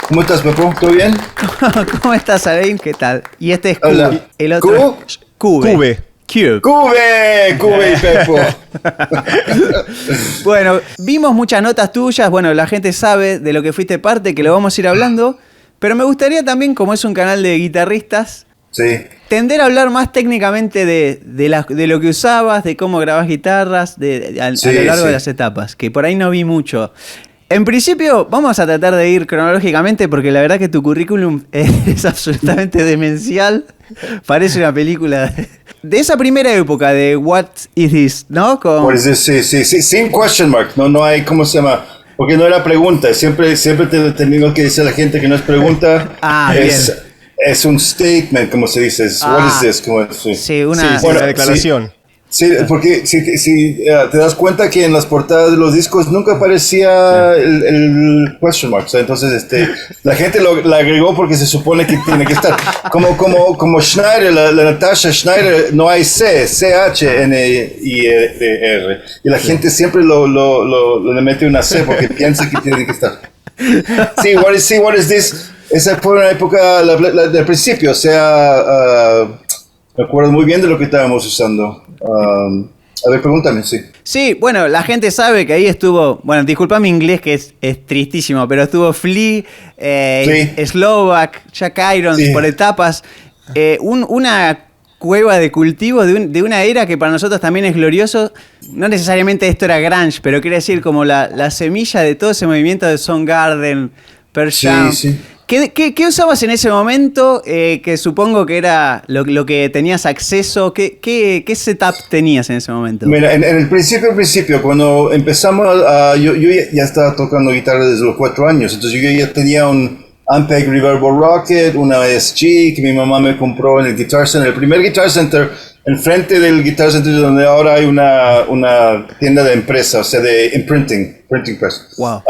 ¿Cómo estás, Pepo? ¿Todo bien? ¿Cómo estás, Alain? ¿Qué tal? Y este es Hola. Cube. El otro es Cube. Cube y Pepo. Bueno, vimos muchas notas tuyas. Bueno, la gente sabe de lo que fuiste parte, que lo vamos a ir hablando. Pero me gustaría también, como es un canal de guitarristas, Sí. tender a hablar más técnicamente de lo que usabas, de cómo grabás guitarras, a lo largo de las etapas, que por ahí no vi mucho. En principio, vamos a tratar de ir cronológicamente porque la verdad que tu currículum es absolutamente demencial. Parece una película de esa primera época de What Is This, ¿no? What is this? Sí. Sin question mark. No hay, ¿cómo se llama? Porque no era pregunta. Siempre te tengo que decir a la gente que no es pregunta. Es un statement, como se dice. What is this? Sí, una declaración. Sí, porque si te das cuenta que en las portadas de los discos nunca aparecía el question mark, o sea, entonces la gente la agregó porque se supone que tiene que estar como Schneider, la Natasha Schneider, no hay C-H-N-I-R y la gente siempre le mete una C porque piensa que tiene que estar. Sí, what is this? Esa fue una época del principio, o sea, me acuerdo muy bien de lo que estábamos usando. A ver, pregúntame, sí. Sí, bueno, la gente sabe que ahí estuvo, bueno, disculpa mi inglés que es tristísimo, pero estuvo Flea, Slovak, Jack Irons, por etapas, una cueva de cultivo de una era que para nosotros también es glorioso. No necesariamente esto era grunge, pero quiere decir como la semilla de todo ese movimiento de Soundgarden, Pearl Jam. Sí. ¿Qué usabas en ese momento? Que supongo que era lo que tenías acceso. ¿Qué setup tenías en ese momento? Mira, en el principio, cuando empezamos, yo ya estaba tocando guitarra desde los 4 años, entonces yo ya tenía un Ampeg Reverbo Rocket, una SG que mi mamá me compró en el Guitar Center, el primer Guitar Center, enfrente del Guitar Center donde ahora hay una tienda de empresa, o sea, de printing press. Wow.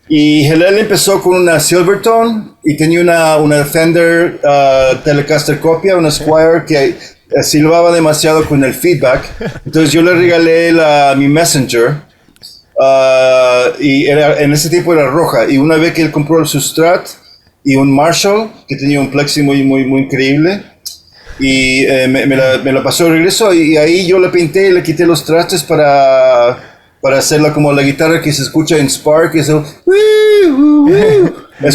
Y Hillel empezó con una Silvertone y tenía una Fender Telecaster copia, una Squier que silbaba demasiado con el feedback. Entonces yo le regalé mi Messenger y en ese tiempo era roja. Y una vez que él compró su Strat y un Marshall que tenía un plexi muy increíble y me la pasó de regreso y ahí yo le pinté y le quité los trastes para hacerla como la guitarra que se escucha en Spark, es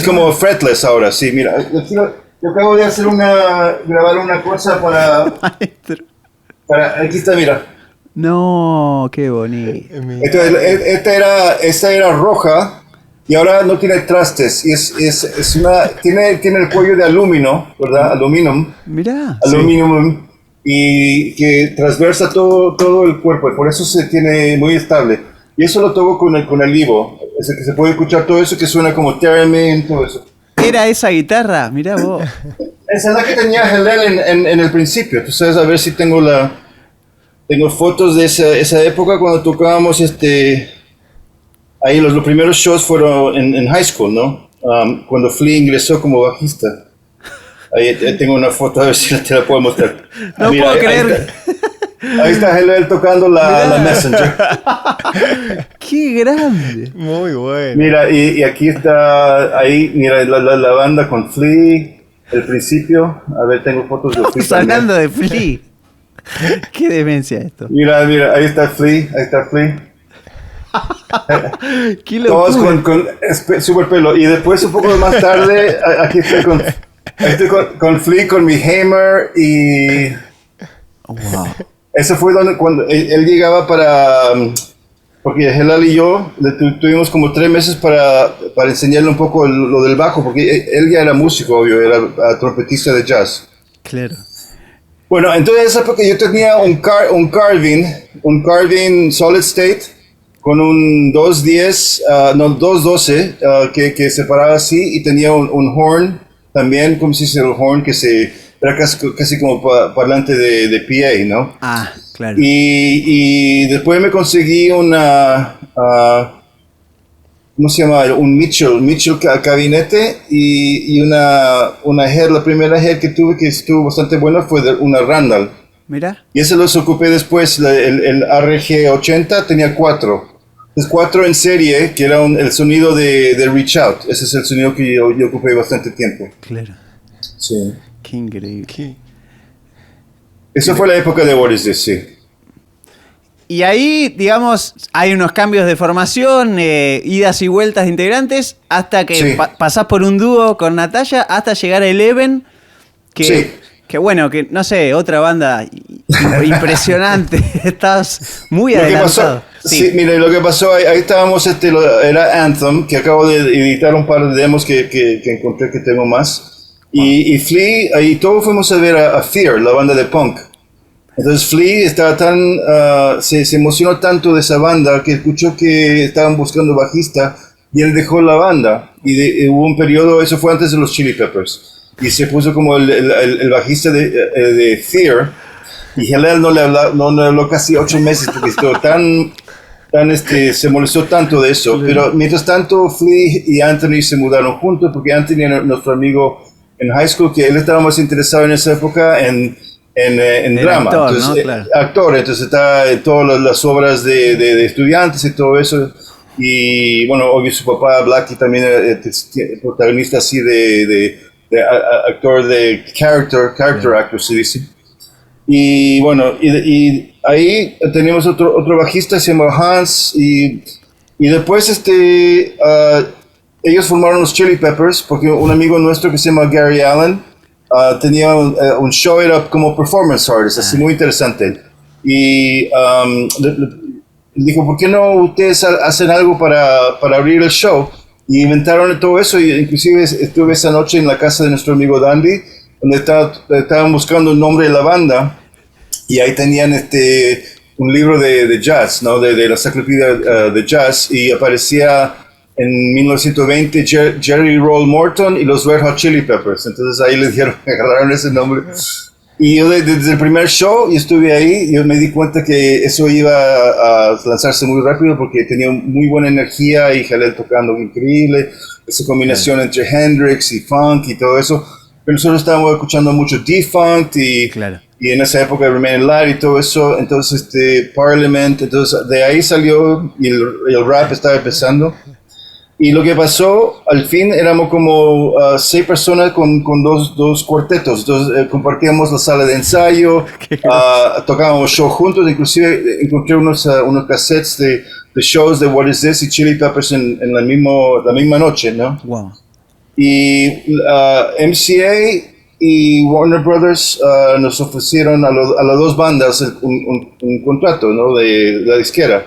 como fretless ahora, sí, mira, yo acabo de grabar una cosa para, aquí está, mira. No, qué bonito. Esta era roja y ahora no tiene trastes, y tiene el cuello de aluminio, ¿verdad? Mirá. Aluminum. Y que transversa todo el cuerpo y por eso se tiene muy estable y eso lo toco con el Evo, es el que se puede escuchar todo eso que suena como Theremin, todo eso. ¿Era esa guitarra? Mirá vos. Esa es la que tenía Hillel en el principio. Tú sabes, a ver si tengo fotos de esa época cuando tocábamos ahí los primeros shows fueron en high school, ¿no? Cuando Flea ingresó como bajista. Ahí tengo una foto, a ver si te la puedo mostrar. No puedo creer. Ahí está Hillel tocando la Messenger. ¡Qué grande! Muy bueno. Mira, y aquí está, mira la banda con Flea, el principio. A ver, tengo fotos de Flea. Estamos hablando de Flea. ¡Qué demencia esto! Mira, ahí está Flea. ¡Qué locura! Todos con super pelo. Y después, un poco más tarde, aquí estoy con Flea, con mi Hammer y... Wow. Eso fue cuando él llegaba porque Hillel y yo tuvimos como 3 meses para enseñarle un poco lo del bajo, porque él ya era músico, obvio, era trompetista de jazz. Claro. Bueno, entonces esa porque yo tenía un Carvin Solid State con un 212 que separaba así y tenía un horn también, como se dice el horn que se era casi como parlante de PA, ¿no? Ah, claro. Y después me conseguí una, ¿cómo se llama? Un Mitchell cabinete y una head, la primera head que tuve que estuvo bastante buena fue una Randall. Mira. Y ese los ocupé después, el RG80 tenía 4. Entonces 4 en serie, que era el sonido de Reach Out. Ese es el sonido que yo ocupé bastante tiempo. Claro. Sí. Qué increíble. Eso fue la época de What Is This, sí. Y ahí, digamos, hay unos cambios de formación, idas y vueltas de integrantes, hasta que pasás por un dúo con Natalia, hasta llegar a Eleven, que bueno, que no sé, otra banda impresionante. Estás muy adelantado. Sí, mire, lo que pasó, ahí estábamos, era Anthem, que acabo de editar un par de demos que encontré que tengo más. Y Flea, ahí todos fuimos a ver a Fear, la banda de punk. Entonces Flea estaba se emocionó tanto de esa banda que escuchó que estaban buscando bajista y él dejó la banda. Y hubo un periodo, eso fue antes de los Chili Peppers. Y se puso como el bajista de Fear. Y Hillel no le habló casi 8 meses porque estuvo se molestó tanto de eso. Pero mientras tanto, Flea y Anthony se mudaron juntos porque Anthony era nuestro amigo en high school, que él estaba más interesado en esa época en drama. Actor, entonces, ¿no? Claro. Actor, entonces está en todas las obras de estudiantes y todo eso. Y bueno, obvio su papá Blackie también protagonista así de actor de character actor se dice. Y bueno, y ahí tenemos otro bajista, se llama Hans, y después ellos formaron los Chili Peppers porque un amigo nuestro que se llama Gary Allen tenía un show, era como performance artist, así muy interesante. Y dijo, ¿por qué no ustedes hacen algo para abrir el show? Y inventaron todo eso, y inclusive estuve esa noche en la casa de nuestro amigo Dandy, donde estaban buscando el nombre de la banda, y ahí tenían un libro de jazz, ¿no? de la enciclopedia de jazz, y aparecía en 1920 Jerry Roll Morton y los Red Hot Chili Peppers. Entonces ahí les agarraron ese nombre. Y yo desde el primer show, y estuve ahí, yo me di cuenta que eso iba a lanzarse muy rápido porque tenía muy buena energía y Hillel tocando increíble, esa combinación entre Hendrix y funk y todo eso. Pero nosotros estábamos escuchando mucho D-Funk y en esa época Remain Light y todo eso, entonces Parliament, entonces de ahí salió y el rap estaba empezando. Y lo que pasó, al fin éramos como 6 personas con dos cuartetos. Entonces compartíamos la sala de ensayo, tocábamos show juntos, inclusive encontré unos cassettes de shows de What Is This y Chili Peppers en la misma noche, ¿no? Wow. Y MCA y Warner Brothers nos ofrecieron a las 2 bandas un contrato, ¿no? de la disquera.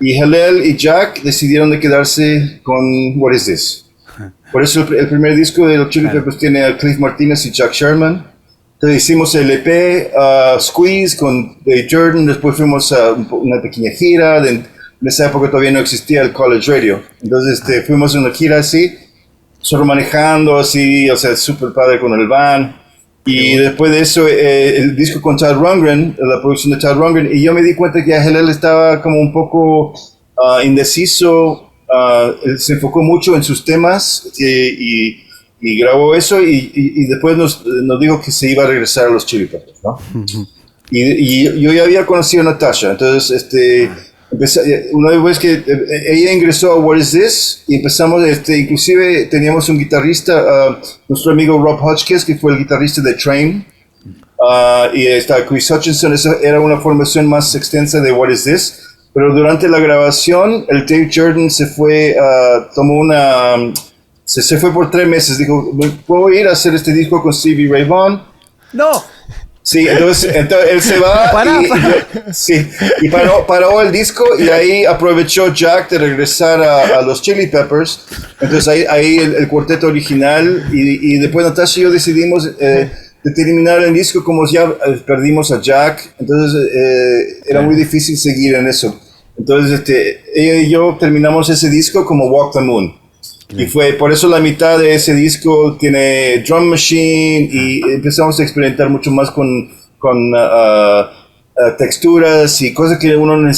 Y Hillel y Jack decidieron de quedarse con What Is This. Por eso el primer disco de los Chili Peppers tiene a Cliff Martinez y Chuck Sherman. Entonces hicimos el EP Squeeze con Dave Jordan. Después fuimos a una pequeña gira. En esa época todavía no existía el College Radio. Entonces fuimos a una gira así, solo manejando así, o sea, súper padre con el van. Y después de eso, el disco con Todd Rundgren, la producción de Todd Rundgren, y yo me di cuenta que Hillel estaba como un poco indeciso, él se enfocó mucho en sus temas y grabó eso y después nos dijo que se iba a regresar a los Chili Peppers, ¿no? Y yo ya había conocido a Natasha, entonces una vez que ella ingresó a What Is This y empezamos, inclusive teníamos un guitarrista, nuestro amigo Rob Hotchkiss, que fue el guitarrista de Train, y está Chris Hutchinson. Esa era una formación más extensa de What Is This, pero durante la grabación el Dave Jordan se fue, se fue por 3 meses, dijo, ¿puedo ir a hacer este disco con Stevie Ray Vaughan? ¡No! Sí, entonces él se va y paró el disco y ahí aprovechó Jack de regresar a los Chili Peppers. Entonces ahí el cuarteto original y después Natasha y yo decidimos de terminar el disco como ya perdimos a Jack. Entonces era muy difícil seguir en eso. Entonces ella y yo terminamos ese disco como Walk the Moon. Y fue por eso la mitad de ese disco tiene drum machine y empezamos a experimentar mucho más con texturas y cosas que uno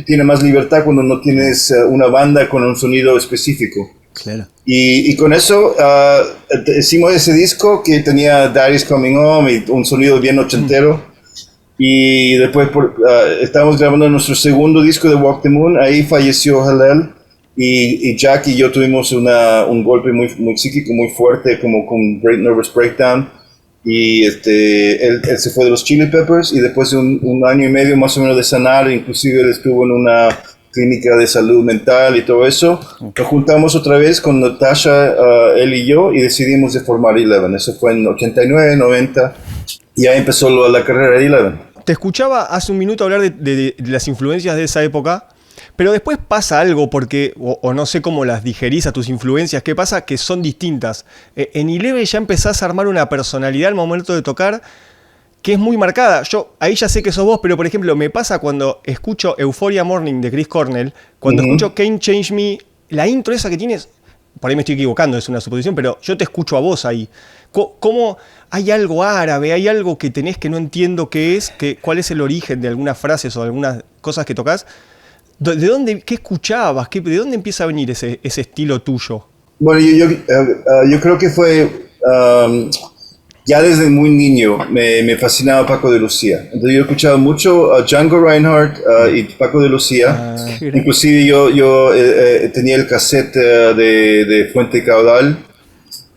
tiene más libertad cuando no tienes una banda con un sonido específico. Claro. Y con eso hicimos ese disco que tenía Daddy's Coming Home y un sonido bien ochentero. Y después estábamos grabando nuestro segundo disco de Walk the Moon. Ahí falleció Hillel y Jack y yo tuvimos un golpe muy psíquico, muy fuerte, como con Great Nervous Breakdown. Y él se fue de los Chili Peppers y después de un año y medio más o menos de sanar, inclusive él estuvo en una clínica de salud mental y todo eso. Nos juntamos otra vez con Natasha, él y yo, y decidimos de formar Eleven. Eso fue en 89, 90, y ahí empezó la carrera de Eleven. Te escuchaba hace un minuto hablar de las influencias de esa época, pero después pasa algo porque, o no sé cómo las digerís a tus influencias, ¿qué pasa? Que son distintas. En Eleven ya empezás a armar una personalidad al momento de tocar que es muy marcada. Yo ahí ya sé que sos vos, pero por ejemplo me pasa cuando escucho Euphoria Morning de Chris Cornell, cuando escucho Can't Change Me, la intro esa que tienes, por ahí me estoy equivocando, es una suposición, pero yo te escucho a vos ahí. ¿Cómo hay algo árabe, hay algo que tenés que no entiendo qué es, cuál es el origen de algunas frases o algunas cosas que tocas? ¿De dónde, qué escuchabas? ¿De dónde empieza a venir ese estilo tuyo? Bueno, yo creo que fue... ya desde muy niño me fascinaba Paco de Lucía. Entonces yo he escuchado mucho a Django Reinhardt y Paco de Lucía. Inclusive yo tenía el cassette de Fuente y Caudal.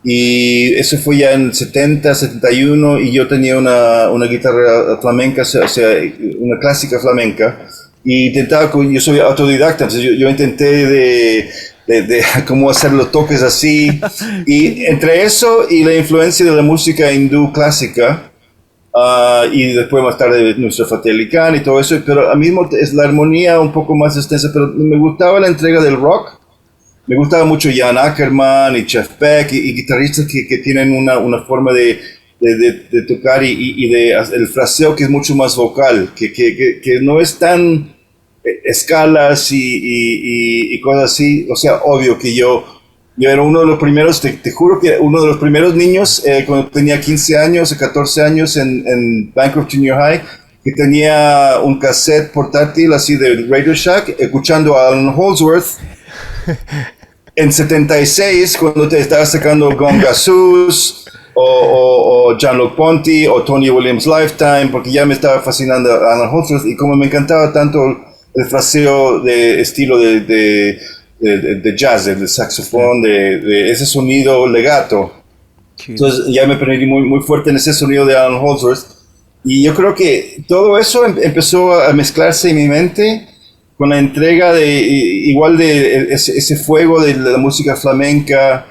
Y eso fue ya en 70, 71, y yo tenía una guitarra flamenca, o sea, una clásica flamenca. Y yo soy autodidacta, entonces yo intenté de cómo hacer los toques así, y entre eso y la influencia de la música hindú clásica, y después más tarde nuestro Fateh Ali Khan y todo eso, pero al mismo es la armonía un poco más extensa, pero me gustaba la entrega del rock, me gustaba mucho Jan Ackerman y Jeff Beck y guitarristas que tienen una forma de tocar y el fraseo que es mucho más vocal, que no es tan escalas y cosas así. O sea, obvio que yo era uno de los primeros, te juro que uno de los primeros niños cuando tenía 15 años o 14 años en Bancroft Junior High, que tenía un cassette portátil así de Radio Shack, escuchando a Alan Holdsworth en 76, cuando te estaba sacando Gonga Sus o Gianluca Ponti o Tony Williams Lifetime, porque ya me estaba fascinando Alan Holdsworth, y como me encantaba tanto el fraseo de estilo de jazz, de saxofón, de ese sonido legato. Entonces ya me prendí muy fuerte en ese sonido de Alan Holdsworth. Y yo creo que todo eso empezó a mezclarse en mi mente con la entrega igual de ese fuego de la música flamenca.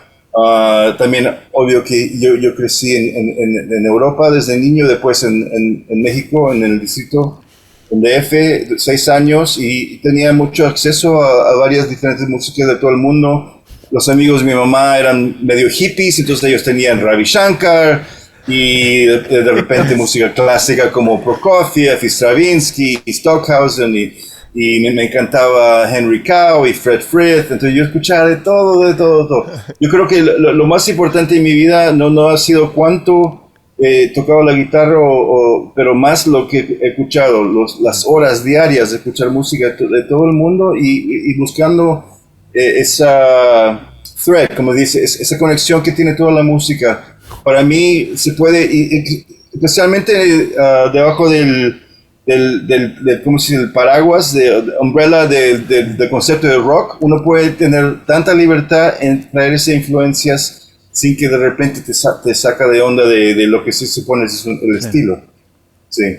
También, obvio que yo crecí en Europa desde niño, después en México, en el distrito en DF, 6 años, y tenía mucho acceso a varias diferentes músicas de todo el mundo. Los amigos de mi mamá eran medio hippies, entonces ellos tenían Ravi Shankar, y de repente música clásica como Prokofiev, y Stravinsky, y Stockhausen, y me encantaba Henry Cow y Fred Frith. Entonces yo escuchaba de todo. Yo creo que lo más importante en mi vida no ha sido cuánto tocaba la guitarra, pero más lo que he escuchado, las horas diarias de escuchar música de todo el mundo y buscando esa thread, como dice, esa conexión que tiene toda la música. Para mí se puede, especialmente debajo del ¿cómo se dice? El paraguas, de umbrella del concepto de rock, uno puede tener tanta libertad en traer esas influencias sin que de repente te saca de onda de lo que se supone es el estilo. Sí.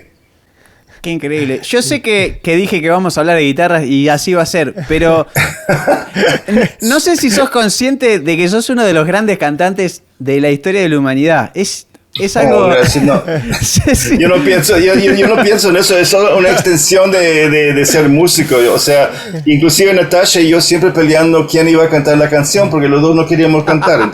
Qué increíble. Yo sé que dije que vamos a hablar de guitarras y así va a ser, pero no sé si sos consciente de que sos uno de los grandes cantantes de la historia de la humanidad. Es algo... No. Sí. Yo no pienso en eso, es solo una extensión de ser músico. O sea, inclusive Natasha y yo siempre peleando quién iba a cantar la canción, porque los dos no queríamos cantar.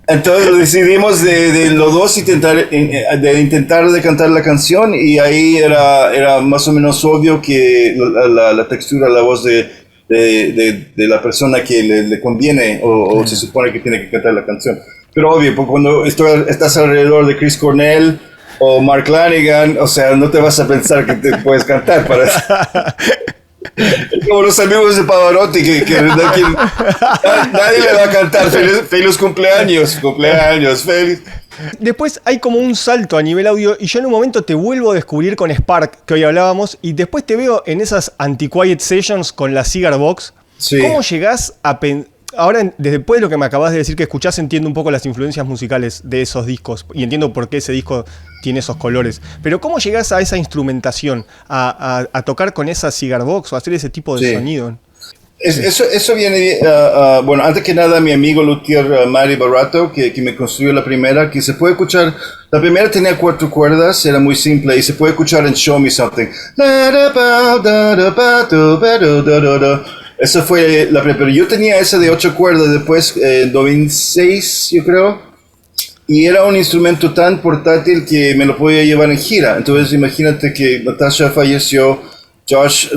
Entonces decidimos de los dos intentar de cantar la canción, y ahí era más o menos obvio que la textura, la voz de de la persona que le conviene o se supone que tiene que cantar la canción. Pero obvio, porque cuando estás alrededor de Chris Cornell o Mark Lanigan, o sea, no te vas a pensar que te puedes cantar para eso. Es como los amigos de Pavarotti que nadie le va a cantar feliz cumpleaños, feliz. Después hay como un salto a nivel audio y yo en un momento te vuelvo a descubrir con Spark, que hoy hablábamos, y después te veo en esas anti-quiet sessions con la Cigar Box. Sí. ¿Cómo llegás a ahora, después de lo que me acabas de decir que escuchás, entiendo un poco las influencias musicales de esos discos y entiendo por qué ese disco tiene esos colores. Pero ¿cómo llegás a esa instrumentación, a tocar con esa Cigar Box o hacer ese tipo de sonido? Eso viene, bueno, antes que nada mi amigo luthier Mari Barato, que me construyó la primera, que se puede escuchar, la primera tenía 4 cuerdas, era muy simple y se puede escuchar en Show Me Something. Eso fue la primera, pero yo tenía esa de 8 cuerdas después, 2006 yo creo, y era un instrumento tan portátil que me lo podía llevar en gira. Entonces imagínate que Natasha falleció, Josh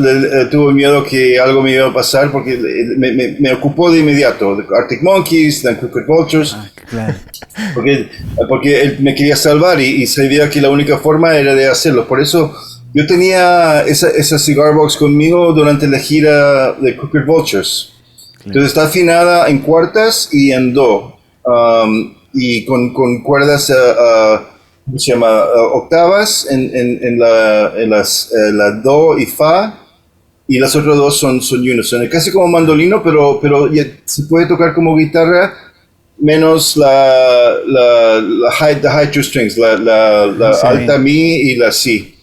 tuvo miedo que algo me iba a pasar porque me ocupó de inmediato, de Arctic Monkeys, de Crooked Vultures, Claro. porque él me quería salvar y sabía que la única forma era de hacerlo. Por eso yo tenía esa cigar box conmigo durante la gira de Crooked Vultures. Entonces está afinada en cuartas y en do, y con cuerdas ¿cómo se llama? Octavas en la do y fa, y las otras dos son unison, casi como mandolino, pero ya se puede tocar como guitarra, menos the high two strings, la Sí. alta mi y la si.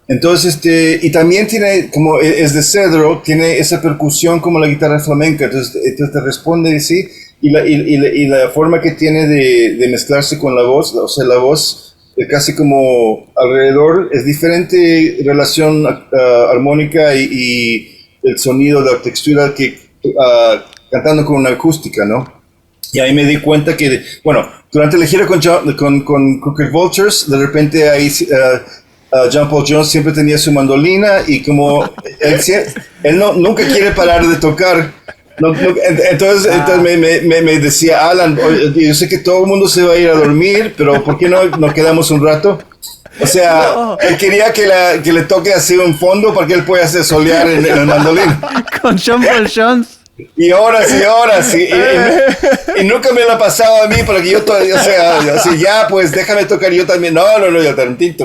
Entonces, y también tiene, como es de cedro, tiene esa percusión como la guitarra flamenca, entonces te responde así, y la forma que tiene de mezclarse con la voz, o sea, la voz casi como alrededor, es diferente relación armónica y el sonido, la textura que cantando con una acústica, ¿no? Y ahí me di cuenta que, bueno, durante la gira con Crooked Vultures, de repente ahí John Paul Jones siempre tenía su mandolina y como él nunca quiere parar de tocar. Entonces me decía, Alan, yo sé que todo el mundo se va a ir a dormir, pero ¿por qué no quedamos un rato? O sea, él quería que le toque así un fondo para que él pueda hacer solear en el mandolín. Con John Paul Jones. Y horas, y nunca me la pasaba a mí, para que yo todavía, o sea, así, ya, pues déjame tocar yo también. No, yo también.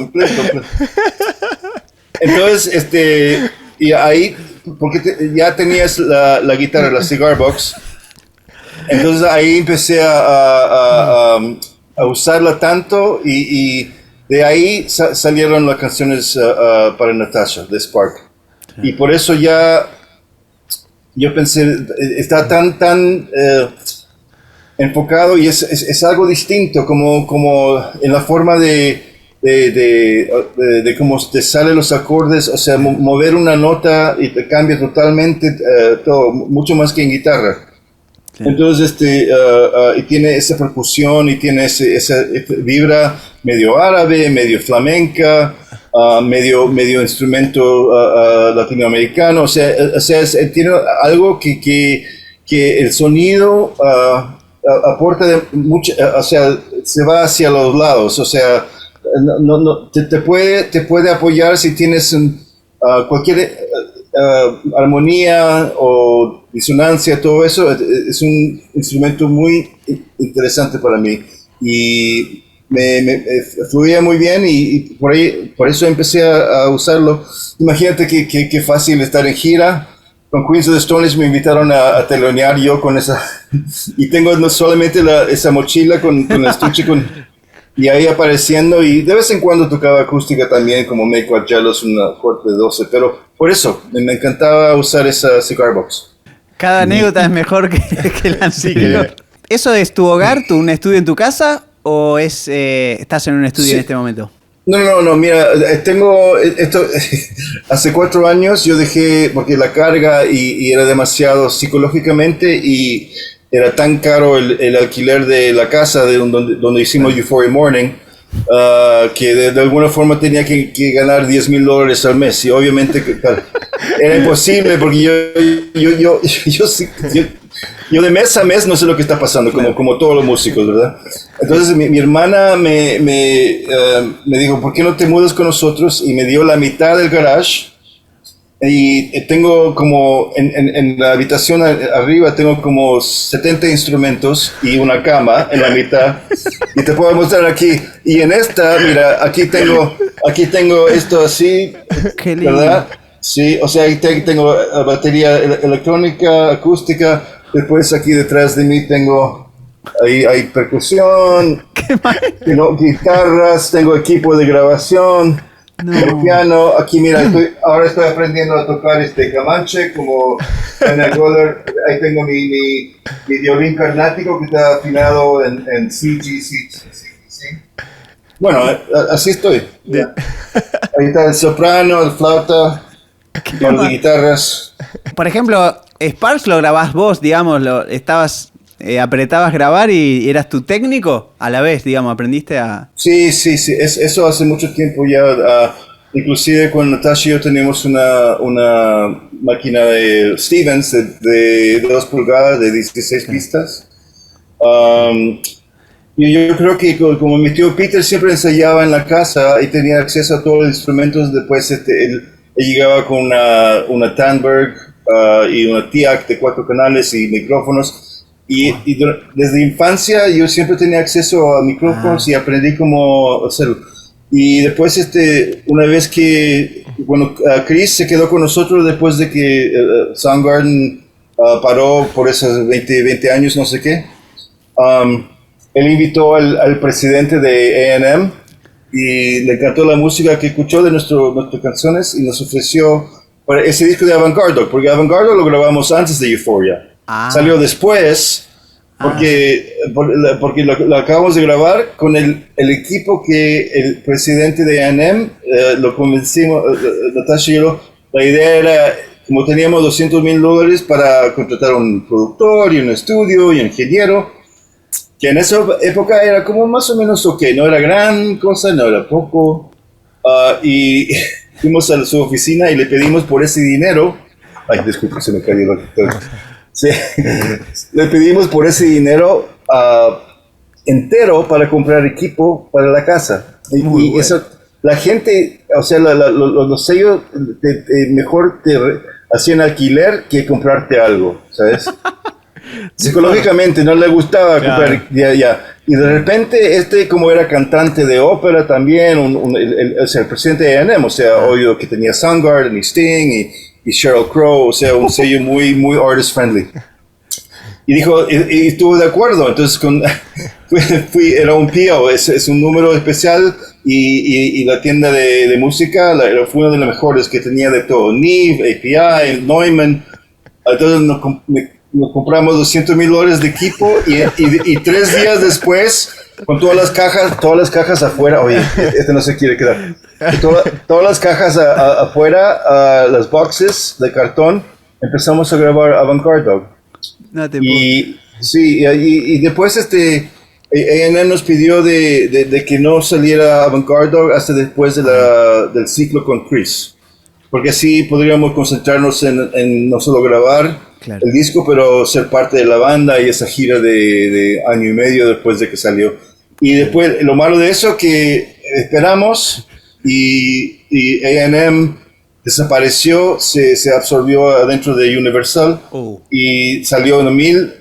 Entonces, y ahí, porque ya tenías la guitarra, la cigar box, entonces ahí empecé a usarla tanto, y de ahí salieron las canciones para Natasha, de Spark. Y por eso ya yo pensé, está tan enfocado, y es algo distinto, como en la forma de cómo te salen los acordes, o sea, mover una nota y te cambia totalmente todo, mucho más que en guitarra. Sí. Entonces, y tiene esa percusión, y tiene esa vibra medio árabe, medio flamenca, medio instrumento latinoamericano, o sea tiene algo que el sonido aporta mucho, o sea, se va hacia los lados, o sea, te puede apoyar si tienes cualquier armonía o disonancia, todo eso. Es un instrumento muy interesante para mí, y me fluía muy bien, y por eso empecé a usarlo. Imagínate que fácil estar en gira. Con Queens of the Stone Age me invitaron a telonear yo con esa, y tengo no solamente esa mochila con el estuche, y ahí apareciendo, y de vez en cuando tocaba acústica también, como Make What Jealous, una corte de 12, pero por eso me encantaba usar esa cigar box. Cada anécdota es mejor que la anterior. ¿Eso es tu hogar, un estudio en tu casa, o estás en un estudio en este momento? No, mira, tengo esto, hace 4 años yo dejé, porque la carga y era demasiado psicológicamente, y era tan caro el alquiler de la casa donde hicimos Euphoria Morning, que de alguna forma tenía que ganar $10,000 al mes. Y obviamente era imposible porque yo de mes a mes no sé lo que está pasando, como todos los músicos, ¿verdad? Entonces mi hermana me dijo, ¿por qué no te mudas con nosotros? Y me dio la mitad del garage. Y tengo como, en la habitación arriba tengo como 70 instrumentos y una cama en la mitad. Y te puedo mostrar aquí. Y en esta, mira, aquí tengo esto así, Qué lindo. ¿verdad? Sí, o sea, ahí tengo batería electrónica, acústica. Después aquí detrás de mí hay percusión, tengo guitarras, tengo equipo de grabación. El piano, aquí mira, ahora estoy aprendiendo a tocar Comanche como Daniel Goddard. Ahí tengo mi violín carnático que está afinado en C, G, C. Bueno, así estoy. Ahí está el soprano, el flauta, las guitarras. Por ejemplo, Sparks lo grabás vos, digamos, apretabas grabar y eras tu técnico a la vez, digamos, aprendiste a... Sí, eso hace mucho tiempo ya. Inclusive con Natasha y yo tenemos una máquina de Stevens de 2 pulgadas, de 16 pistas. Y yo creo que como mi tío Peter siempre ensayaba en la casa y tenía acceso a todos los instrumentos, después él llegaba con una Tandberg y una TIAC de 4 canales y micrófonos. Y desde infancia yo siempre tenía acceso a micrófonos y aprendí cómo hacerlo. Y después, una vez que, Chris se quedó con nosotros después de que Soundgarden paró por esos 20 años, no sé qué. Él invitó al presidente de A&M y le encantó la música que escuchó de nuestras canciones y nos ofreció para ese disco de Avantgarde Dog, porque Avantgarde Dog lo grabamos antes de Euphoria. Salió después porque lo acabamos de grabar con el equipo que el presidente de A&M lo convencimos, Natasha y yo. La idea era, como teníamos $200,000 para contratar un productor y un estudio y un ingeniero, que en esa época era como más o menos ok, no era gran cosa, no era poco, y fuimos a su oficina y le pedimos por ese dinero, ay, disculpe, se me cayó la... Sí. Le pedimos por ese dinero entero para comprar equipo para la casa. Y eso, la gente, o sea, los sellos mejor te hacían alquiler que comprarte algo, ¿sabes? Psicológicamente no le gustaba comprar, ya. Y de repente, como era cantante de ópera también, o sea, el presidente de A&M, o sea, oído que tenía Soundgarden y Sting y Sheryl Crow, o sea, un sello muy, muy artist friendly. Y dijo, y estuvo de acuerdo, entonces era un PO, es un número especial, y la tienda de música fue una de las mejores que tenía de todo, Neve, API, Neumann. Entonces nos compramos $200,000 de equipo y 3 días después, con todas las cajas afuera, oye, no se quiere quedar, todas las cajas afuera, las boxes de cartón, empezamos a grabar Avantgarde Dog. No te y sí, y después A&M nos pidió de que no saliera Avantgarde Dog hasta después del ciclo con Chris, porque así podríamos concentrarnos en no solo grabar el disco, pero ser parte de la banda y esa gira de año y medio después de que salió. Y después, lo malo de eso, que esperamos y A&M desapareció, se absorbió adentro de Universal y salió en 2000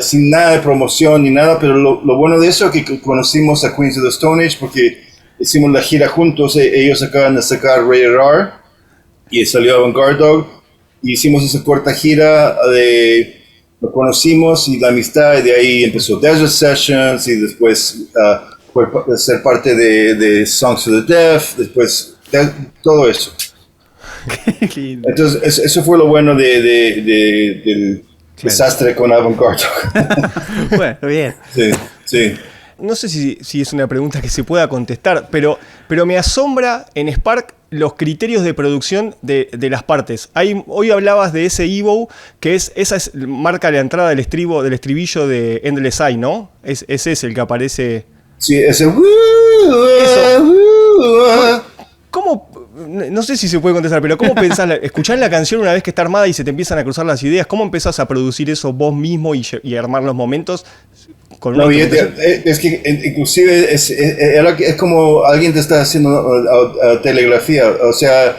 sin nada de promoción ni nada, pero lo bueno de eso es que conocimos a Queens of the Stone Age porque hicimos la gira juntos. Ellos acaban de sacar Rated R y salió Avantgarde Dog. Y hicimos esa corta gira lo conocimos y la amistad, y de ahí empezó Desert Sessions y después fue ser parte de Songs for the Deaf, después todo eso. Qué lindo. Entonces eso fue lo bueno del desastre con Avantgarde Dog. Bueno, bien. Sí. No sé si es una pregunta que se pueda contestar, pero me asombra en Spark los criterios de producción de las partes. Hoy hablabas de ese Evo, que esa marca la entrada del estribillo de Endless Eye, ¿no? Ese es el que aparece. Sí, ese ¿Cómo? No sé si se puede contestar, pero ¿cómo pensás, escuchás la canción una vez que está armada y se te empiezan a cruzar las ideas? ¿Cómo empezás a producir eso vos mismo y armar los momentos con una es que inclusive es como alguien te está haciendo telegrafía, o sea,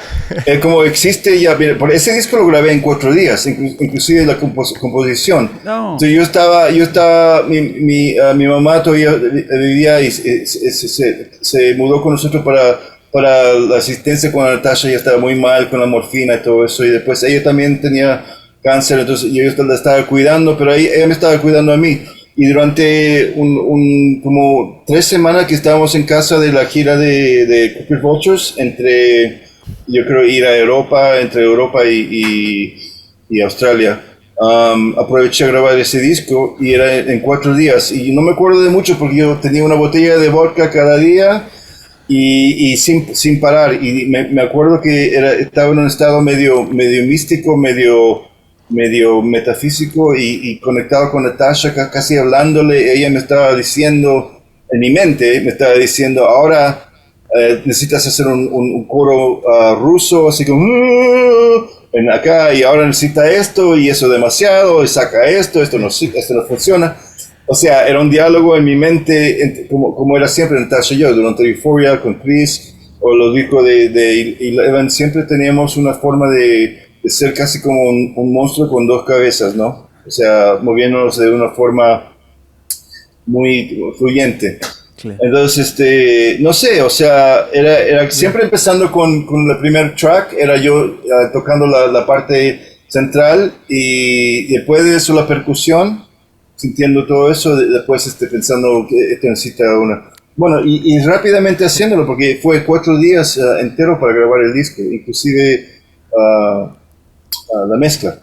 como existe ya, por ese disco lo grabé en 4 días, inclusive la composición. No. Entonces yo estaba, mi mamá todavía vivía y se mudó con nosotros para la asistencia cuando Natasha ya estaba muy mal con la morfina y todo eso, y después ella también tenía cáncer, entonces yo la estaba cuidando, pero ella me estaba cuidando a mí. Y durante como 3 semanas que estábamos en casa de la gira de Crooked Vultures, yo creo ir a Europa, entre Europa y Australia, aproveché a grabar ese disco y era en 4 días. Y no me acuerdo de mucho porque yo tenía una botella de vodka cada día y sin parar. Y me acuerdo que estaba en un estado medio místico, medio metafísico y conectado con Natasha, casi hablándole. Ella me estaba diciendo, en mi mente, me estaba diciendo, ahora necesitas hacer un coro ruso, así como en acá, y ahora necesita esto, y eso demasiado, y saca esto no funciona. O sea, era un diálogo en mi mente, como era siempre Natasha y yo, durante Euphoria, con Chris, o los discos de Eleven, siempre teníamos una forma de ser casi como un monstruo con 2 cabezas, ¿no? O sea, moviéndonos de una forma muy fluyente. Claro. Entonces, no sé, o sea, era siempre empezando con el primer track, era yo tocando la parte central y después de eso la percusión, sintiendo todo eso, después pensando que esto necesita una... Bueno, y rápidamente haciéndolo, porque fue 4 días enteros para grabar el disco, inclusive... la mezcla.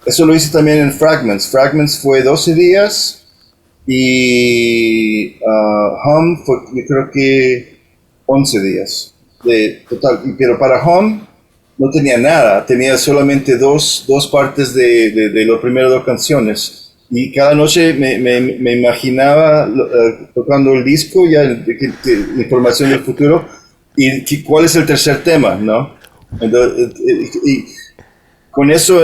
Eso lo hice también en Fragments. Fragments fue 12 días y Hum fue, yo creo que 11 días de total. Pero para Hum no tenía nada, tenía solamente dos partes de las primeras 2 canciones. Y cada noche me imaginaba tocando el disco, ya la información del futuro, y cuál es el tercer tema, ¿no? Entonces, con eso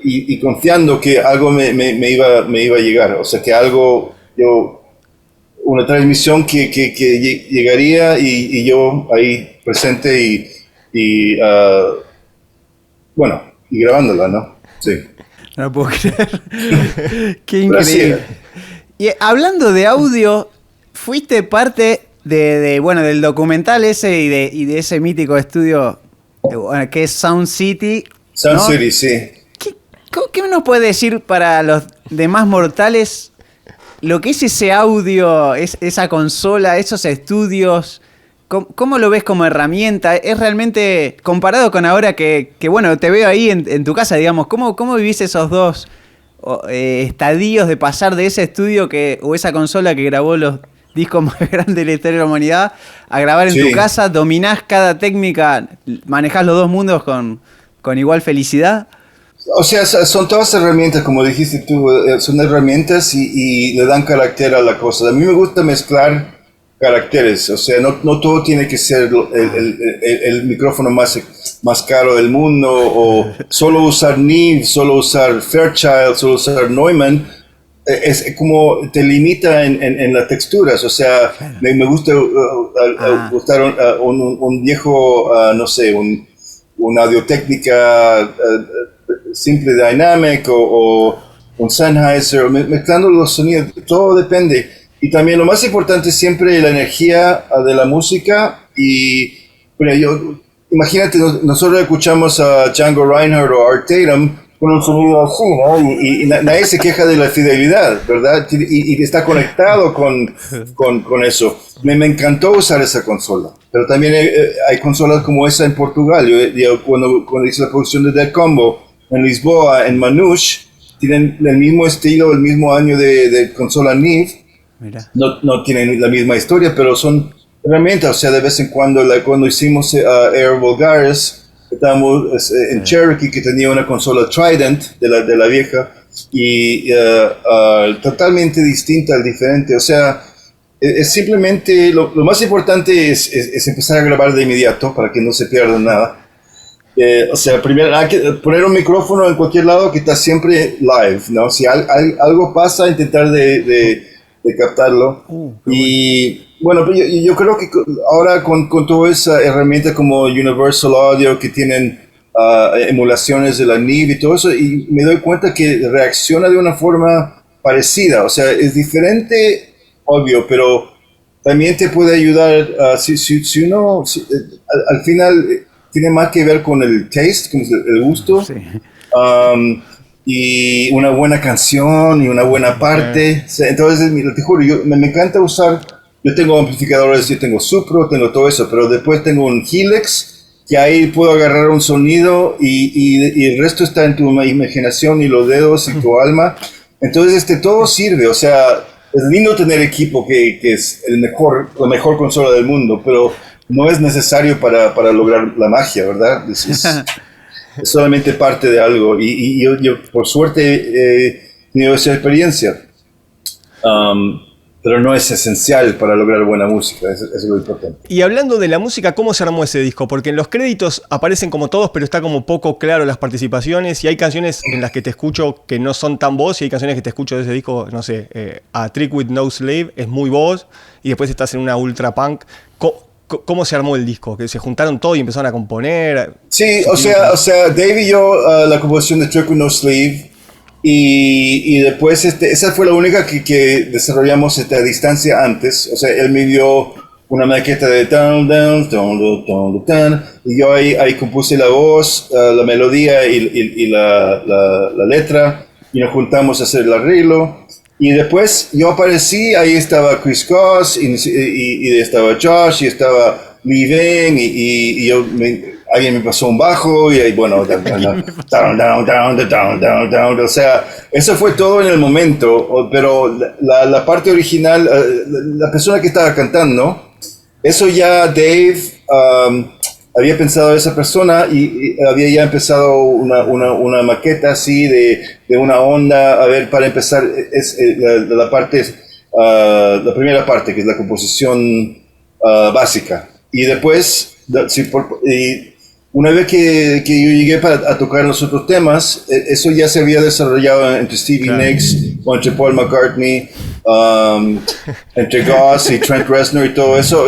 y confiando que algo me iba a llegar, o sea que una transmisión que llegaría y yo ahí presente y grabándola, ¿no? Sí. No puedo creer. Qué increíble. Y hablando de audio, fuiste parte del documental ese y de ese mítico estudio que es Sound City. Sound City, sí. ¿Qué nos puede decir para los demás mortales lo que es ese audio, esa consola, esos estudios? ¿Cómo lo ves como herramienta? Es realmente, comparado con ahora que bueno, te veo ahí en tu casa, digamos, ¿cómo vivís esos 2 estadios de pasar de ese estudio o esa consola que grabó los discos más grandes de la historia de la humanidad a grabar en tu casa? ¿Dominás cada técnica? ¿Manejás los 2 mundos con igual felicidad? O sea, son todas herramientas, como dijiste tú, son herramientas y le dan carácter a la cosa. A mí me gusta mezclar caracteres, o sea, no todo tiene que ser el micrófono más caro del mundo, o solo usar Neve, solo usar Fairchild, solo usar Neumann. Es como te limita en las texturas, o sea, me gusta gustar un viejo, no sé, una audio-técnica simple Dynamic o un Sennheiser, mezclando los sonidos, todo depende. Y también lo más importante es siempre la energía de la música. Y bueno, imagínate, nosotros escuchamos a Django Reinhardt o Art Tatum con un sonido así, ¿no? Y nadie se queja de la fidelidad, ¿verdad? Y está conectado con eso. Me encantó usar esa consola. Pero también hay consolas como esa en Portugal. Yo cuando hice la producción de Dead Combo en Lisboa, en Manouche, tienen el mismo estilo, el mismo año de consola Neve. No tienen la misma historia, pero son herramientas. O sea, de vez en cuando hicimos Air Vulgaris, estábamos en Cherokee, que tenía una consola Trident de la vieja, y totalmente distinta, diferente. O sea, es simplemente, lo más importante es empezar a grabar de inmediato para que no se pierda nada. O sea, primero hay que poner un micrófono en cualquier lado que está siempre live, ¿no? Si algo pasa, intentar de captarlo. Y bueno, yo creo que ahora con toda esa herramienta como Universal Audio que tienen emulaciones de la NIV y todo eso, y me doy cuenta que reacciona de una forma parecida. O sea, es diferente, obvio, pero también te puede ayudar si uno, al final tiene más que ver con el taste, con el gusto, Sí. y una buena canción y una buena parte. O sea, entonces, te juro, me encanta usar, yo tengo amplificadores, yo tengo Supro, tengo todo eso, pero después tengo un Helix, que ahí puedo agarrar un sonido y el resto está en tu imaginación y los dedos y tu alma. Entonces, todo sirve, o sea, es lindo tener equipo que es la mejor consola del mundo, pero no es necesario para lograr la magia, ¿verdad? Es solamente parte de algo. Y yo por suerte, he tenido esa experiencia. Pero no es esencial para lograr buena música, eso es lo importante. Y hablando de la música, ¿cómo se armó ese disco? Porque en los créditos aparecen como todos, pero está como poco claro las participaciones, y hay canciones en las que te escucho que no son tan vos, y hay canciones que te escucho de ese disco, no sé, A Trick with No Slave es muy vos, y después estás en una ultra punk. ¿Cómo se armó el disco? ¿Que se juntaron todos y empezaron a componer? Sí, o sea, Dave y yo, la composición de Trick with No Slave, y después esa fue la única que desarrollamos a distancia antes. O sea, él me dio una maqueta de down, down, down, down, down, down, y yo ahí compuse la voz, la melodía y la letra, y nos juntamos a hacer el arreglo. Y después yo aparecí, ahí estaba Chris Goss, y estaba Josh, y estaba Lee Veng, y alguien me pasó un bajo, y ahí, bueno, down, o sea, eso fue todo en el momento, pero la parte original, la persona que estaba cantando, eso ya Dave había pensado esa persona y había ya empezado una maqueta así de una onda, a ver, para empezar, la parte, la primera parte, que es la composición básica. Y después, una vez que yo llegué a tocar los otros temas, eso ya se había desarrollado entre Stevie Nicks, entre Paul McCartney, entre Goss y Trent Reznor y todo eso.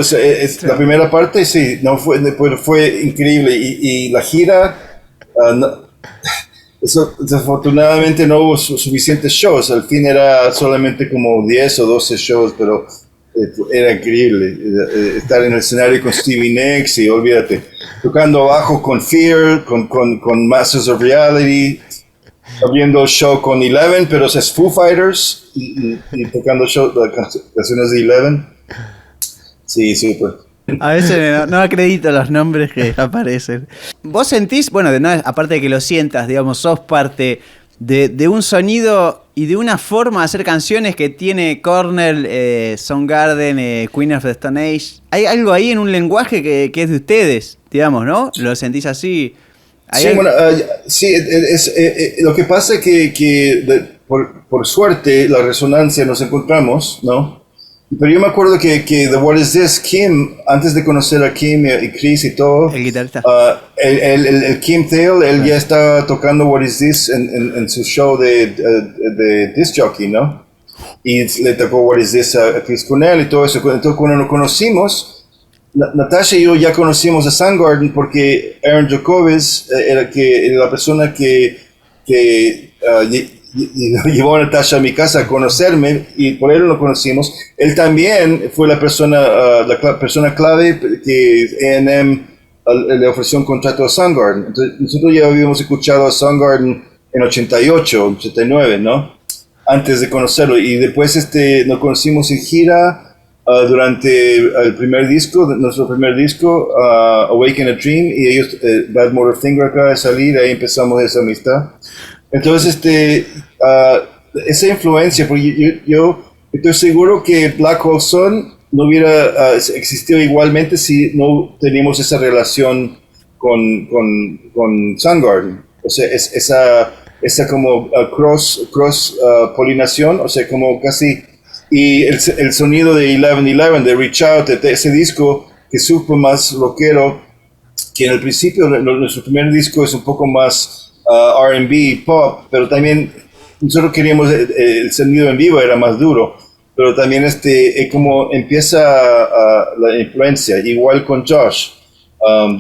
La primera parte, sí, fue increíble. Y la gira, desafortunadamente no hubo suficientes shows. Al fin era solamente como 10 o 12 shows, pero era increíble estar en el escenario con Stevie Nicks y olvídate, tocando bajo con Fear, con Masters of Reality, abriendo el show con Eleven, pero es Foo Fighters y tocando canciones de Eleven. Sí, pues. A veces no acredito los nombres que aparecen. ¿Vos sentís, bueno, aparte de que lo sientas, digamos, sos parte de un sonido y de una forma de hacer canciones que tiene Cornell, Soundgarden, Queen of the Stone Age? Hay algo ahí en un lenguaje que es de ustedes, digamos, ¿no? ¿Lo sentís así? Sí, bueno, sí, lo que pasa es que por suerte la resonancia nos encontramos, ¿no? Pero yo me acuerdo que The What Is This, Kim, antes de conocer a Kim y Chris y todo, El guitarrista. el Kim Thale, él ya estaba tocando What Is This en su show de disc jockey, ¿no? Y le tocó What Is This a Chris Cornell y todo eso. Entonces cuando nos conocimos, Natasha y yo ya conocimos a Soundgarden porque Aaron Jacobs era la persona que llevó a Natasha a mi casa a conocerme y por él lo conocimos. Él también fue la persona clave que A&M le ofreció un contrato a Soundgarden. Entonces, nosotros ya habíamos escuchado a Soundgarden en 88, 89, ¿no? Antes de conocerlo. Y después nos conocimos en gira durante el primer disco, nuestro primer disco, Awaken a Dream, y ellos, Bad Motor Finger acaba de salir, ahí empezamos esa amistad. Entonces, esa influencia, porque yo estoy seguro que Black Hole Sun no hubiera existido igualmente si no teníamos esa relación con Soundgarden. O sea, esa como cross polinación, o sea, como casi Y el sonido de 1111, de Reach Out, de ese disco que supo más rockero, que en el principio nuestro primer disco es un poco más R&B, pop, pero también nosotros queríamos, el sonido en vivo era más duro, pero también es como empieza la influencia, igual con Josh.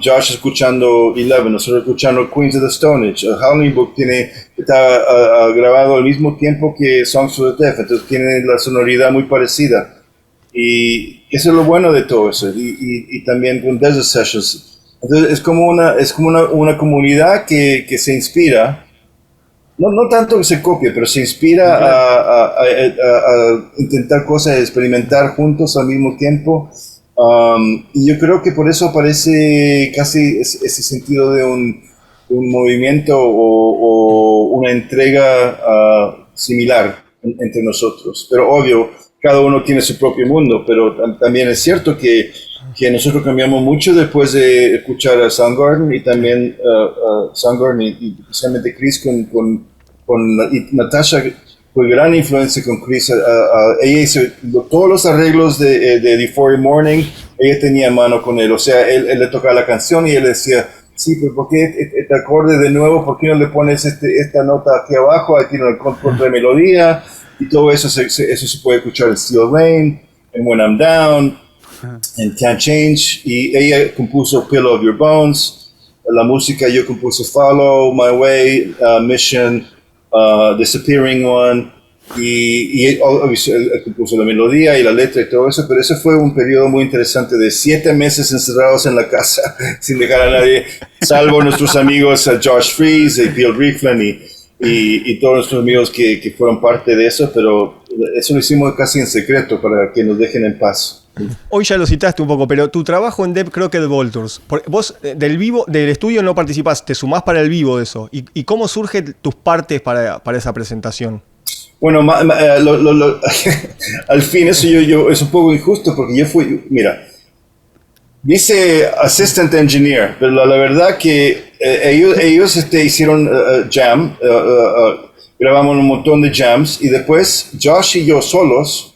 Josh escuchando 11, nosotros escuchando Queens of the Stone Age. Howling Book está grabado al mismo tiempo que Songs for the Deaf, entonces tiene la sonoridad muy parecida. Y eso es lo bueno de todo eso. Y también con Desert Sessions. Entonces es como una comunidad que se inspira. No tanto que se copie, pero se inspira a intentar cosas, a experimentar juntos al mismo tiempo. Y yo creo que por eso aparece casi ese sentido de un movimiento o una entrega similar entre nosotros. Pero obvio, cada uno tiene su propio mundo, pero también es cierto que nosotros cambiamos mucho después de escuchar a Soundgarden y también Soundgarden y especialmente Chris y Natasha fue gran influencia con Chris. Ella hizo todos los arreglos de The 4 Morning, ella tenía mano con él, o sea, él le tocaba la canción y él decía, sí, pero ¿por qué este acorde de nuevo? ¿Por qué no le pones esta nota aquí abajo? Aquí no el control de melodía, y todo eso se puede escuchar en Steel Rain, en When I'm Down, en Can't Change, y ella compuso Pillow of Your Bones. La música yo compuse Follow My Way, Mission, Disappearing One, y él compuso la melodía y la letra y todo eso, pero eso fue un periodo muy interesante de 7 meses encerrados en la casa sin dejar a nadie, salvo nuestros amigos Josh Freese y Bill Rieflin y todos nuestros amigos que fueron parte de eso, pero eso lo hicimos casi en secreto para que nos dejen en paz. Hoy ya lo citaste un poco, pero tu trabajo en Deep Crooked Vultures, vos del estudio no participás, te sumás para el vivo de eso. ¿Y cómo surgen tus partes para esa presentación? Bueno, al fin eso yo es un poco injusto porque mira, dice Assistant Engineer, pero la verdad que ellos hicieron jam, grabamos un montón de jams y después Josh y yo solos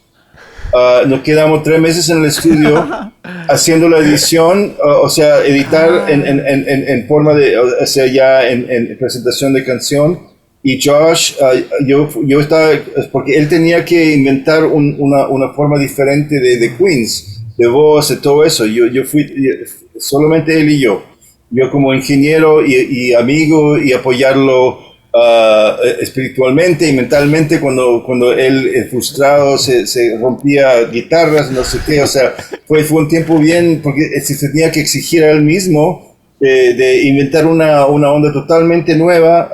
nos quedamos 3 meses en el estudio haciendo la edición, o sea, editar en forma de, o sea, ya en presentación de canción. Y Josh, yo estaba, porque él tenía que inventar una forma diferente de Queens, de voz, de todo eso. Yo fui, solamente él y yo como ingeniero y amigo y apoyarlo espiritualmente y mentalmente cuando él frustrado se rompía guitarras, no sé qué, o sea, fue un tiempo bien, porque se tenía que exigir a él mismo de inventar una onda totalmente nueva,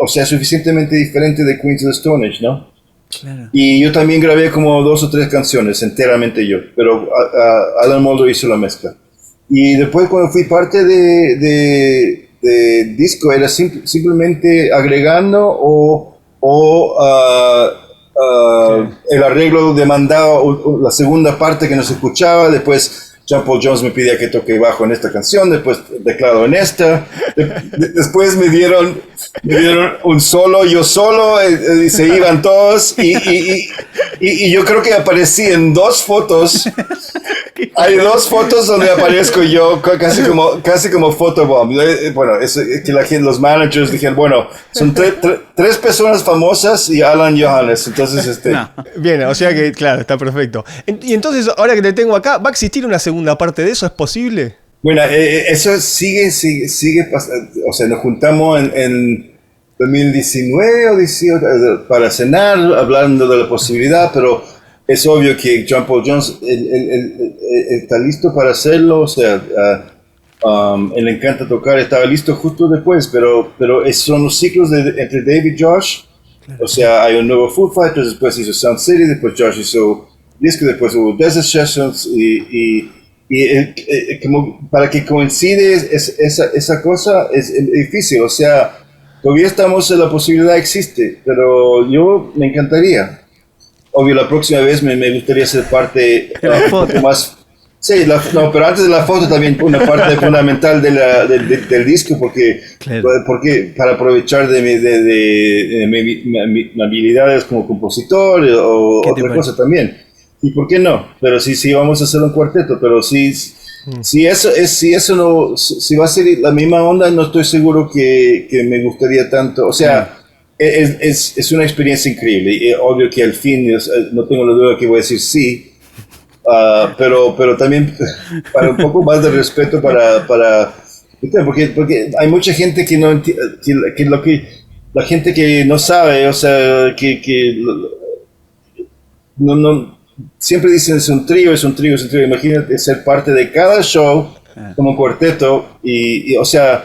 o sea, suficientemente diferente de Queens of the Stone Age, ¿no? Claro. Y yo también grabé como 2 o 3 canciones, enteramente yo, pero Alan Moulder hizo la mezcla. Y después cuando fui parte de disco, era simplemente agregando el arreglo demandado, la segunda parte que no se escuchaba, después John Paul Jones me pedía que toque bajo en esta canción, después teclado en esta, después me dieron un solo, yo solo, y se iban todos, y yo creo que aparecí en 2 fotos. Hay 2 fotos donde aparezco yo casi como photobomb. Bueno, es que los managers dijeron, bueno, son 3 personas famosas y Alan Johannes, entonces No. Bien, o sea que, claro, está perfecto. Y entonces, ahora que te tengo acá, ¿va a existir una segunda parte de eso? ¿Es posible? Bueno, eso sigue pasando. O sea, nos juntamos en 2019 o 18 para cenar, hablando de la posibilidad, pero es obvio que John Paul Jones él está listo para hacerlo, o sea, él le encanta tocar, estaba listo justo después, pero son los ciclos entre Dave y Josh, o sea, hay un nuevo Foo Fighters, después hizo Sound City, después Josh hizo disco, después hubo Desert Sessions, y como para que coincide esa cosa es difícil, o sea, todavía estamos en la posibilidad existe, pero yo me encantaría. Obvio, la próxima vez me gustaría ser parte un poco más. Sí, pero antes de la foto también una parte fundamental del disco, porque para aprovechar de mis habilidades como compositor o otra cosa también. ¿y por qué no? Pero sí vamos a hacer un cuarteto, pero si eso no, si va a ser la misma onda, no estoy seguro que me gustaría tanto. O sea, es una experiencia increíble. Y obvio que al fin, no tengo la duda que voy a decir sí. Pero también para un poco más de respeto porque hay mucha gente que no entiende, la gente que no sabe, o sea, que no, siempre dicen es un trío. Imagínate ser parte de cada show como cuarteto o sea,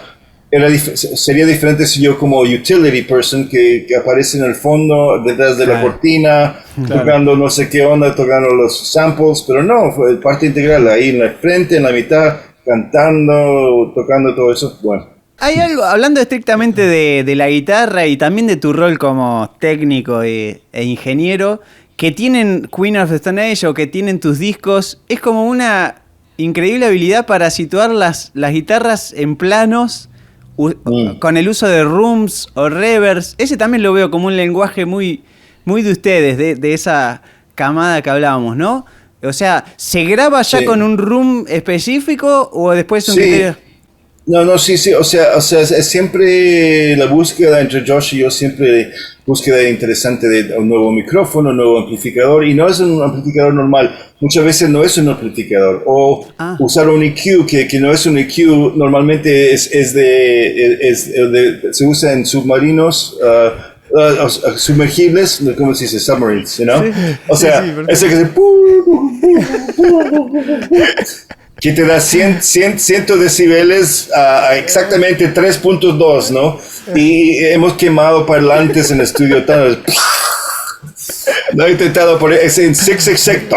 sería diferente si yo como utility person que aparece en el fondo, detrás de la cortina, tocando no sé qué onda, tocando los samples, pero no, fue parte integral, ahí en la frente, en la mitad, cantando, tocando todo eso, bueno. Hay algo, hablando estrictamente de la guitarra y también de tu rol como técnico e ingeniero, que tienen Queen of the Stone Age o que tienen tus discos, es como una increíble habilidad para situar las guitarras en planos con el uso de rooms o reverbs. Ese también lo veo como un lenguaje muy, muy de ustedes, de esa camada que hablábamos, ¿no? O sea, ¿se graba ya con un room específico o después un criterio? No, sí, o sea, es siempre la búsqueda entre Josh y yo, siempre búsqueda interesante de un nuevo micrófono, un nuevo amplificador, y no es un amplificador normal, muchas veces no es un amplificador, o usar un EQ que no es un EQ, normalmente se usa en submarinos, sumergibles, ¿cómo se dice? Submarines, ¿no? Sí, o sea, ese que se... que te da 100 decibeles a exactamente 3.2, ¿no? Y hemos quemado parlantes en el estudio. No he intentado poner ese en 666.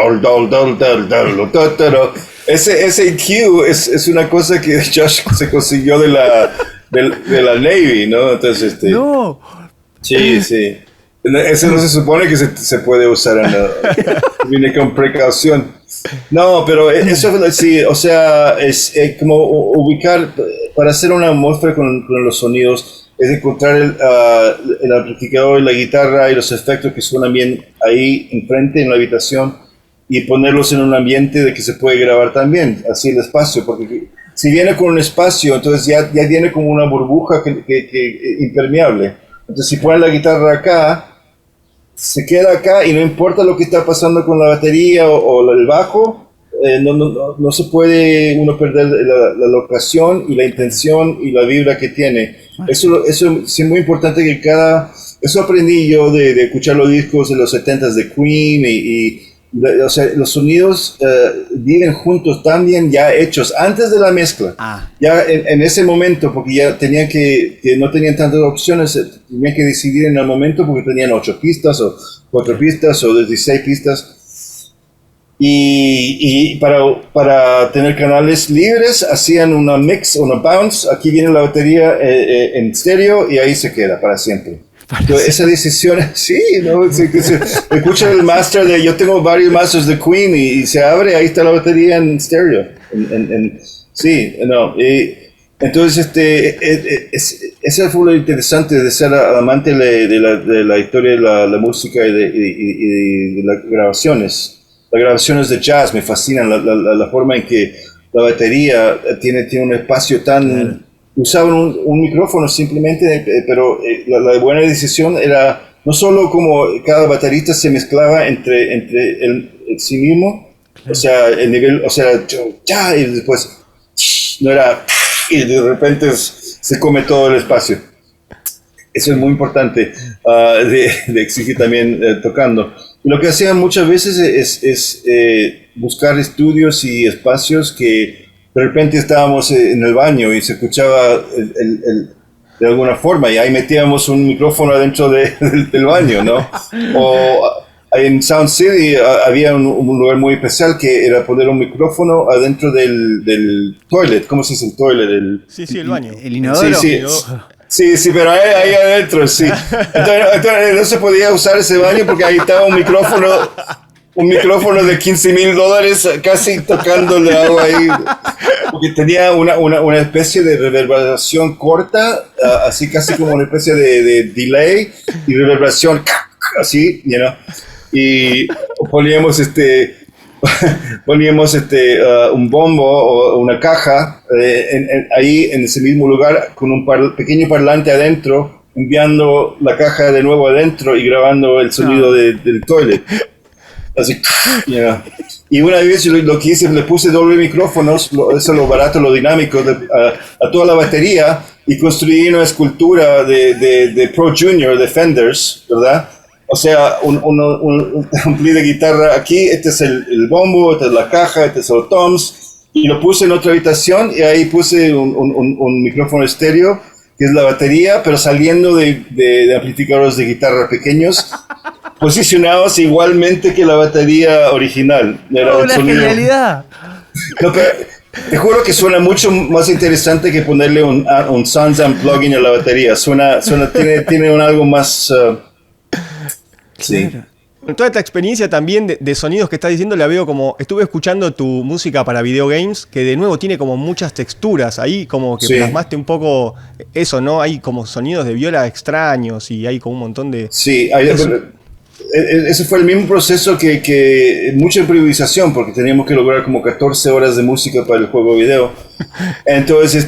Ese EQ es una cosa que Josh se consiguió de la Navy, ¿no? Entonces, ¡No! Sí. Ese no se supone que se puede usar viene con precaución. No, pero eso sí, o sea, es como ubicar, para hacer una atmósfera con los sonidos, es encontrar el amplificador y la guitarra y los efectos que suenan bien ahí enfrente en la habitación y ponerlos en un ambiente de que se puede grabar también, así el espacio, porque si viene con un espacio, entonces ya viene como una burbuja que impermeable. Entonces si ponen la guitarra acá, se queda acá y no importa lo que está pasando con la batería o el bajo, no se puede uno perder la locación y la intención y la vibra que tiene. Eso es muy importante que eso aprendí yo de escuchar los discos de los 70s de Queen o sea, los sonidos viven juntos también ya hechos antes de la mezcla. Ya en ese momento, porque ya tenían que no tenían tantas opciones, tenían que decidir en el momento porque tenían 8 pistas o 4 pistas o 16 pistas. Y para tener canales libres hacían una mix, una bounce. Aquí viene la batería en estéreo y ahí se queda para siempre. Entonces, esa decisión, sí, ¿no? Escucha el master yo tengo varios masters de Queen y se abre, ahí está la batería en stereo. Sí, no. Entonces, eso fue lo interesante de ser amante de la historia de la música y de las grabaciones. Las grabaciones de jazz me fascinan, la forma en que la batería tiene un espacio tan... Usaban un micrófono simplemente, pero la buena decisión era no solo como cada baterista se mezclaba entre el sí mismo, o sea, el nivel, o sea, ya, y después no era, y de repente se come todo el espacio. Eso es muy importante de exigir también tocando. Y lo que hacían muchas veces es buscar estudios y espacios que de repente estábamos en el baño y se escuchaba de alguna forma y ahí metíamos un micrófono adentro del baño, ¿no? O en Sound City había un lugar muy especial que era poner un micrófono adentro del toilet. ¿Cómo se dice el toilet? Sí, el baño. El inodoro. Sí, pero ahí adentro, sí. Entonces no se podía usar ese baño porque ahí estaba un micrófono de $15,000 casi tocándole agua ahí, porque tenía una especie de reverberación corta, así casi como una especie de delay y reverberación así, you know? y poníamos un bombo o una caja ahí en ese mismo lugar con un pequeño parlante adentro, enviando la caja de nuevo adentro y grabando el sonido del toilet. Así, yeah. Y una vez lo que hice, le puse doble micrófonos, eso es lo barato, lo dinámico, a toda la batería, y construí una escultura de Pro Junior, de Fenders, ¿verdad? O sea, un pli de guitarra aquí, este es el bombo, esta es la caja, este es el toms, y lo puse en otra habitación, y ahí puse un micrófono estéreo, que es la batería, pero saliendo de amplificadores de guitarra pequeños, posicionados igualmente que la batería original. Era una genialidad. No, pero te juro que suena mucho más interesante que ponerle un SoundZam plugin a la batería. Tiene algo más... sí. Claro. Toda esta experiencia también de sonidos que estás diciendo la veo como... Estuve escuchando tu música para videogames, que de nuevo tiene como muchas texturas. Ahí como que plasmaste un poco eso, ¿no? Hay como sonidos de viola extraños y hay como un montón de... Sí, ese fue el mismo proceso que mucha improvisación, porque teníamos que lograr como 14 horas de música para el juego video. Entonces,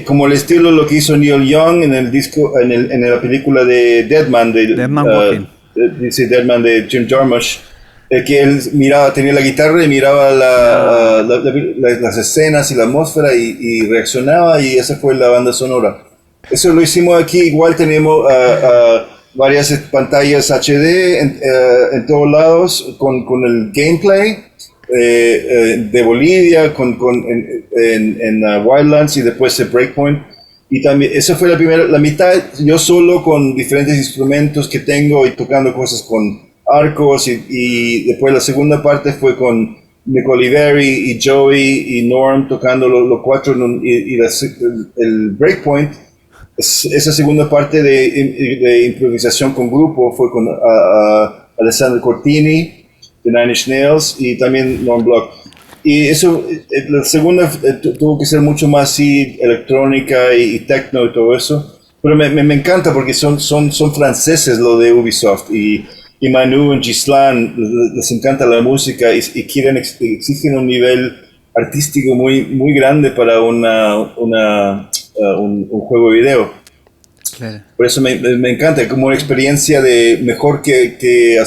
como el estilo lo que hizo Neil Young en el disco, en la película de Deadman, Deadman de Jim Jarmusch, que él tenía la guitarra y miraba las escenas y la atmósfera y reaccionaba, y esa fue la banda sonora. Eso lo hicimos aquí. Igual tenemos varias pantallas HD en todos lados con el gameplay de Bolivia en Wildlands y después el Breakpoint. Y también esa fue la mitad yo solo con diferentes instrumentos que tengo y tocando cosas con arcos, y después la segunda parte fue con Nick Oliveri y Joey y Norm tocando los cuatro, y el Breakpoint. Esa segunda parte de improvisación con grupo fue con Alessandro Cortini de Nine Inch Nails y también Norm Block. Y eso, la segunda tuvo que ser mucho más así, electrónica y techno y todo eso. Pero me encanta porque son franceses lo de Ubisoft, y Manu y Gislan les encanta la música y exigen un nivel artístico muy, muy grande para un juego de video. Claro. Por eso me encanta, como una experiencia mejor que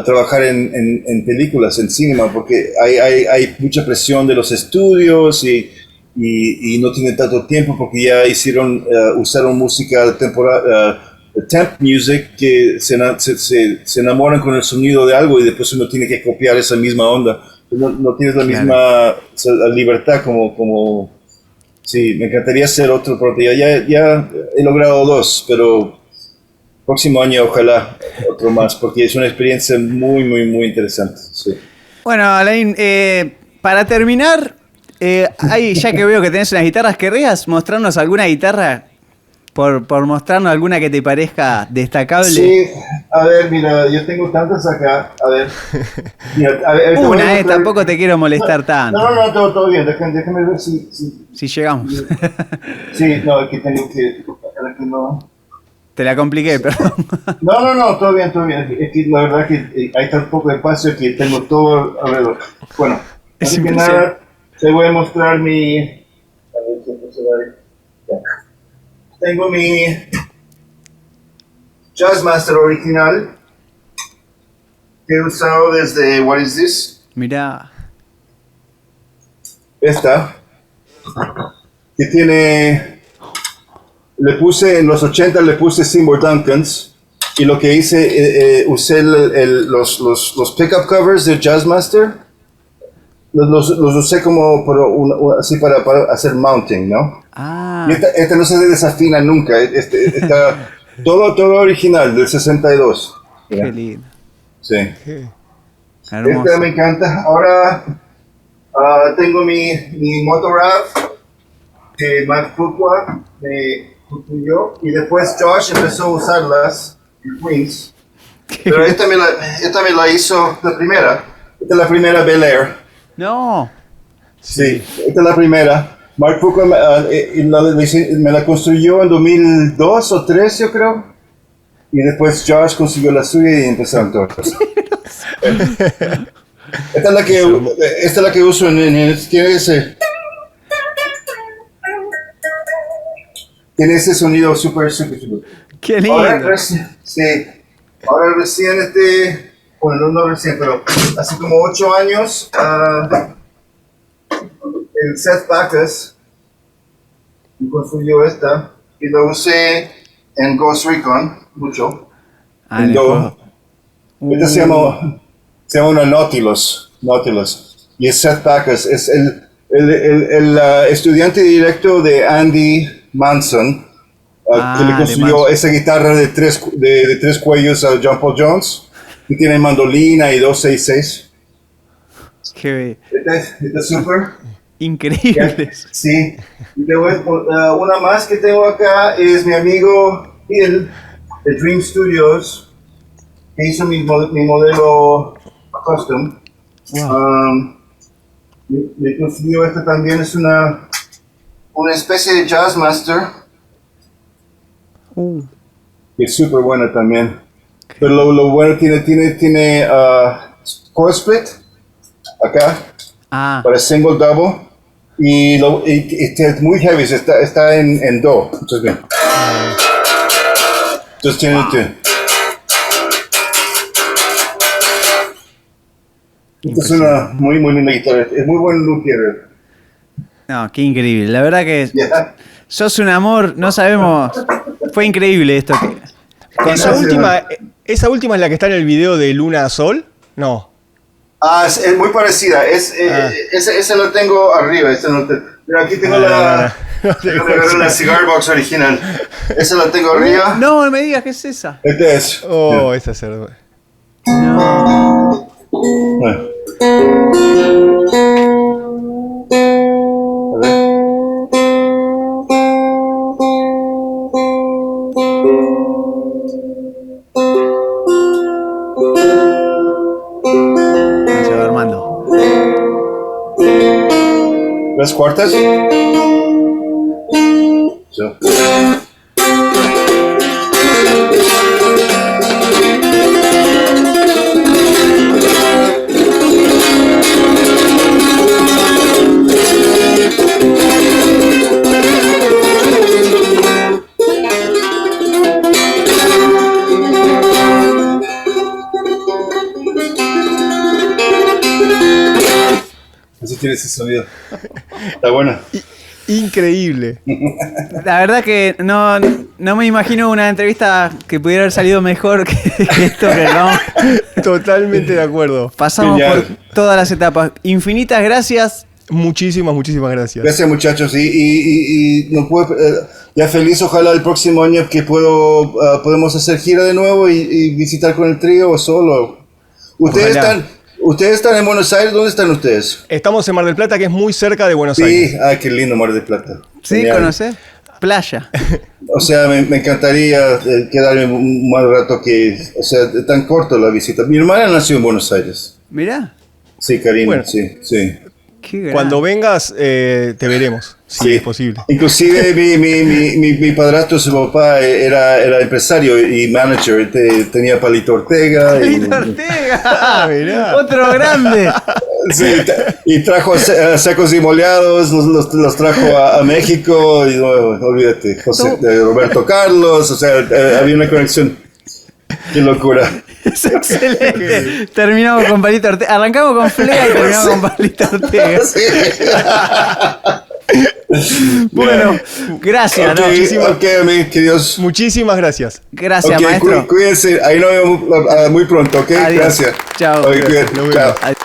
trabajar en películas, en cinema, porque hay mucha presión de los estudios y no tienen tanto tiempo porque ya usaron música temporal, temp music, que se enamoran con el sonido de algo y después uno tiene que copiar esa misma onda. No tienes la misma libertad como sí, me encantaría hacer otro proyecto. Ya he logrado 2, pero próximo año ojalá otro más, porque es una experiencia muy, muy, muy interesante. Sí. Bueno, Alain, para terminar, ya que veo que tenés unas guitarras, ¿querrías mostrarnos alguna guitarra? Por mostrarnos alguna que te parezca destacable. Sí, a ver, mira, yo tengo tantas acá. A ver. Mira, una, tampoco te quiero molestar tanto. No, todo bien. Déjame ver si llegamos. Sí, no, es que tengo que no. Te la compliqué, perdón. No, todo bien. Es que la verdad que hay tan poco espacio que tengo todo alrededor. Bueno, así que nada, te voy a mostrar mi... A ver si esto se va a ver. Ya. Tengo mi Jazzmaster original que he usado desde What Is This? Mirá. Esta, que tiene... En los 80 le puse Seymour Duncans, y lo que hice, usé los pickup covers de Jazzmaster, los usé como así para hacer mounting, ¿no? Ah. Y esta no se desafina nunca, está todo original, del 62. Qué lindo. Sí. Hermoso. Esta me encanta. Ahora tengo mi Motorrad que Matt Fuqua me construyó, y después Josh empezó a usarlas en Queens. Pero esta me la hizo la primera. Esta es la primera Bel Air. No. Sí, esta es la primera. Mark Fuqua me la construyó en 2002 o 2003, yo creo. y después Josh consiguió la suya y empezaron todos. Esta es la que uso tiene ese sonido súper. Qué lindo. Ahora recién, bueno, no recién, pero hace como 8 años, el Seth Backus me construyó esta y lo usé en Ghost Recon mucho. Esta se llama una Nautilus. Y es Seth Backus, es el estudiante directo de Andy Manson, que le construyó esa guitarra de tres cuellos a John Paul Jones, que tiene mandolina y 266. Qué Esta es súper. increíble. Sí. Y una más que tengo acá es mi amigo Bill de Dream Studios, que hizo mi modelo custom. Wow. Me consiguió esta también, es una especie de Jazzmaster. Que es súper buena también. Pero lo bueno tiene chord split acá para single double y es muy heavy, está en do. Entonces bien. Entonces tiene esta es una muy linda guitarra, es muy buen luthier. No, qué increíble. La verdad que sos un amor, no sabemos. Fue increíble esto. ¿Esa última es la que está en el video de Luna Sol? No. Es muy parecida. Esa la tengo arriba. Mira, aquí tengo la Cigar Box original. Esa la tengo arriba. No me digas que es esa. Esta es. Esa es el... No. Se va armando. ¿Las cuartas? Así tiene ese sonido. Está bueno. Increíble. La verdad que no me imagino una entrevista que pudiera haber salido mejor que esto que no. Totalmente de acuerdo. Pasamos por todas las etapas. Infinitas gracias. Muchísimas gracias. Gracias, muchachos. Y no puedo, ya feliz, ojalá el próximo año que podemos hacer gira de nuevo y visitar con el trío o solo. ¿Ustedes están en Buenos Aires? ¿Dónde están ustedes? Estamos en Mar del Plata, que es muy cerca de Buenos Aires. Sí, qué lindo Mar del Plata. Sí, Genial. ¿conocés? Playa. O sea, me encantaría quedarme un mal rato o sea, tan corto la visita. Mi hermana nació en Buenos Aires. Mirá. Sí, Karina, Bueno. sí. Cuando vengas, te veremos, si es posible. Inclusive mi padrastro, su papá, era empresario y manager. Tenía Palito Ortega. Palito Ortega. Mirá. Otro grande. Sí, y trajo secos y moleados, los trajo a México. Y no, olvídate, Roberto Carlos. O sea, había una conexión. Qué locura. Es excelente. Terminamos con Palito Ortega. Arrancamos con Flea y terminamos con Palito Ortega. Sí. Bueno, gracias. Queridos. Muchísimas gracias. Gracias, maestro. Cuídense. Ahí nos vemos muy pronto, ¿ok? Adiós. Gracias. Chao. Chao. Nos vemos. Adiós.